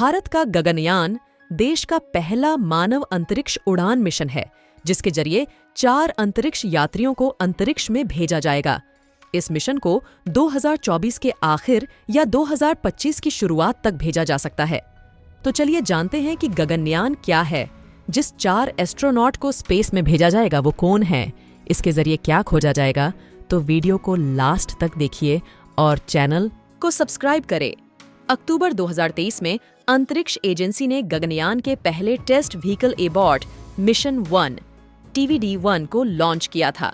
भारत का गगनयान देश का पहला मानव अंतरिक्ष उड़ान मिशन है, जिसके जरिए 4 अंतरिक्ष यात्रियों को अंतरिक्ष में भेजा जाएगा। इस मिशन को 2024 के आखिर या 2025 की शुरुआत तक भेजा जा सकता है। तो चलिए जानते हैं कि गगनयान क्या है। जिस 4 एस्ट्रोनॉट को स्पेस में भेजा जाएगा वो कौन है, इसके जरिए क्या खोजा जाएगा, तो वीडियो को लास्ट तक देखिए और चैनल को सब्सक्राइब करें। अक्टूबर 2023 में अंतरिक्ष एजेंसी ने गगनयान के पहले test vehicle abort mission 1 TVD-1 को लॉन्च किया था।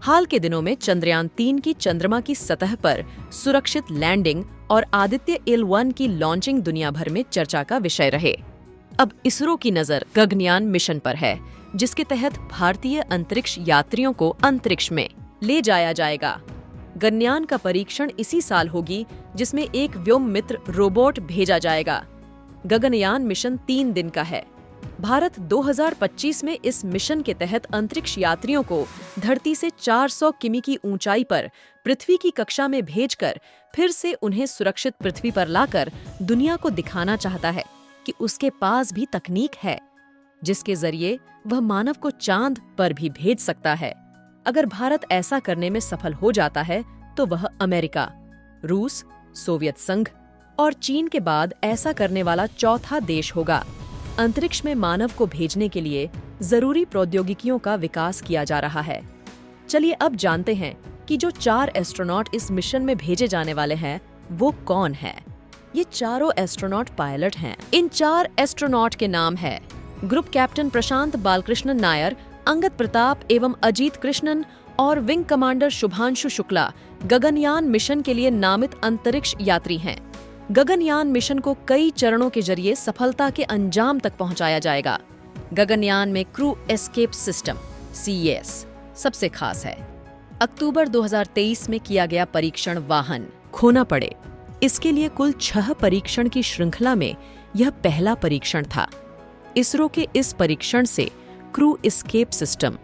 हाल के दिनों में चंद्रयान 3 की चंद्रमा की सतह पर सुरक्षित लैंडिंग और आदित्य L1 की लॉन्चिंग दुनिया भर में चर्चा का विषय रहे। अब इसरो की नजर गगनयान मिशन पर है, जिसके तहत भारतीय अंतरिक्ष यात्रियों को अंतरिक्ष में ले जाया जाएगा। गगनयान का परीक्षण इसी साल होगी, जिसमें एक व्योम मित्र रोबोट भेजा जाएगा। गगनयान मिशन 3 दिन का है। भारत 2025 में इस मिशन के तहत अंतरिक्ष यात्रियों को धरती से 400 किमी की ऊंचाई पर पृथ्वी की कक्षा में भेजकर फिर से उन्हें सुरक्षित पृथ्वी पर लाकर दुनिया को दिखाना चाहता है कि उसके पास भी तकनीक है, जिसके जरिए वह मानव को चांद पर भी भेज सकता है। अगर भारत ऐसा करने में सफल हो जाता है तो वह अमेरिका, रूस, सोवियत संघ और चीन के बाद ऐसा करने वाला चौथा देश होगा। अंतरिक्ष में मानव को भेजने के लिए जरूरी प्रौद्योगिकियों का विकास किया जा रहा है। चलिए अब जानते हैं कि जो 4 एस्ट्रोनॉट इस मिशन में भेजे जाने वाले हैं वो कौन है। ये चारों एस्ट्रोनॉट पायलट हैं। इन 4 एस्ट्रोनॉट के नाम है ग्रुप कैप्टन प्रशांत बालकृष्णन नायर, अंगद प्रताप एवं अजीत कृष्णन और wing commander Shubhanshu Shukla Gaganyaan mission के लिए नामित अंतरिक्ष यात्री हैं। गगनयान मिशन को कई चरणों के जरिए सफलता के अंजाम तक पहुंचाया जाएगा। गगनयान में क्रू एस्केप सिस्टम CES सबसे खास है। अक्टूबर 2023 में किया गया परीक्षण वाहन खोना पड़े। इसके लिए कुल 6 परीक्षण की श्रृंखला में यह पहला परीक्षण था। इसरो के इस परीक्षण से क्रू एस्केप सिस्टम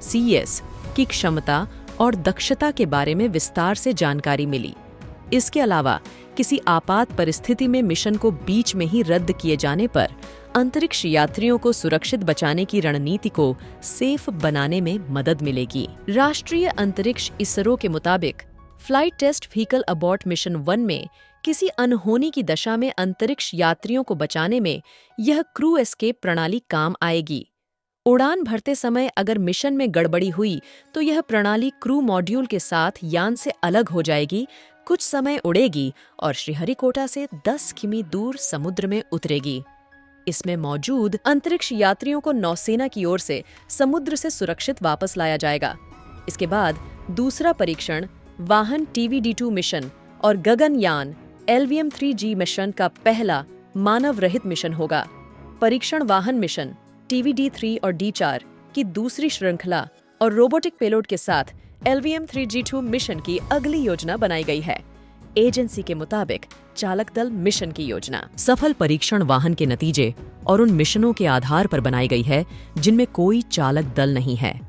CES की क्षमता और दक्षता के बारे में विस्तार से जानकारी मिली। इसके अलावा किसी आपात परिस्थिति में मिशन को बीच में ही रद्द किए जाने पर अंतरिक्ष यात्रियों को सुरक्षित बचाने की रणनीति को सेफ बनाने में मदद मिलेगी। राष्ट्रीय अंतरिक्ष इसरो के मुताबिक flight test vehicle abort mission 1 में किसी अनहोनी की दशा में अंतरिक्ष यात्रियों को बचाने में यह क्रू एस्केप प्रणाली काम आएगी। उड़ान भरते समय अगर मिशन में गड़बड़ी हुई तो यह प्रणाली क्रू मॉड्यूल के साथ यान से अलग हो जाएगी, कुछ समय उड़ेगी और श्रीहरिकोटा से 10 किमी दूर समुद्र में उतरेगी। इसमें मौजूद अंतरिक्ष यात्रियों को नौसेना की ओर से समुद्र से सुरक्षित वापस लाया जाएगा। इसके बाद दूसरा परीक्षण वाहन TVD-2 मिशन और गगनयान LVM-3G मिशन का पहला मानव रहित मिशन होगा। परीक्षण वाहन मिशन TVD-3 और D4 की दूसरी श्रृंखला और रोबोटिक पेलोड के साथ LVM-3G2 मिशन की अगली योजना बनाई गई है। एजेंसी के मुताबिक चालक दल मिशन की योजना सफल परीक्षण वाहन के नतीजे और उन मिशनों के आधार पर बनाई गई है जिनमें कोई चालक दल नहीं है।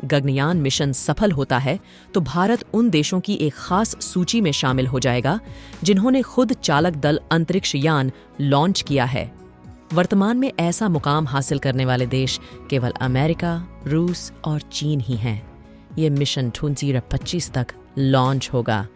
गगनयान मिशन सफल होता है तो भारत उन देशों की एक खास सूची में शामिल हो जाएगा जिन्होंने खुद चालक दल अंतरिक्ष यान लॉन्च किया है। वर्तमान में ऐसा मुकाम हासिल करने वाले देश केवल अमेरिका, रूस और चीन ही हैं। ये मिशन 2025 तक लॉन्च होगा,